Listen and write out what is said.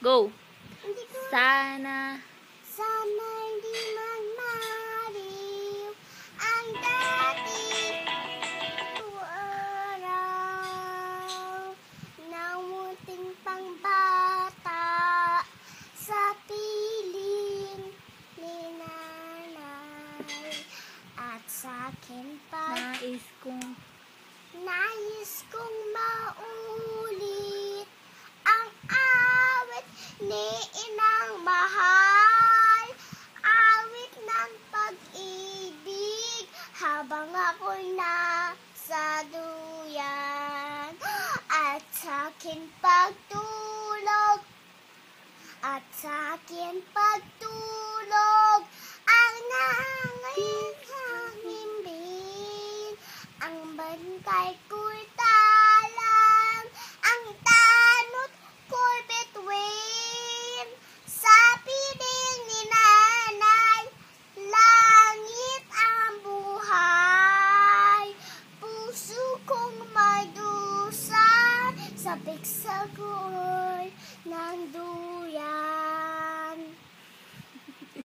Go. Hindi ko Sana. sana di magmariw ang dating araw ng munting pangbata sa piling ni nanay at sa akin pa nais kong maulit ang awit ni inang mahal, awit ng pag-ibig habang ako'y nasa duyan at sa akin pagtulog ang nangangin sa himbing ang bantay ko'y talang ang tanot ko'y bituin sa piling ni nanay langit ang buhay puso kong may dusa sa piksagoy ng duyan.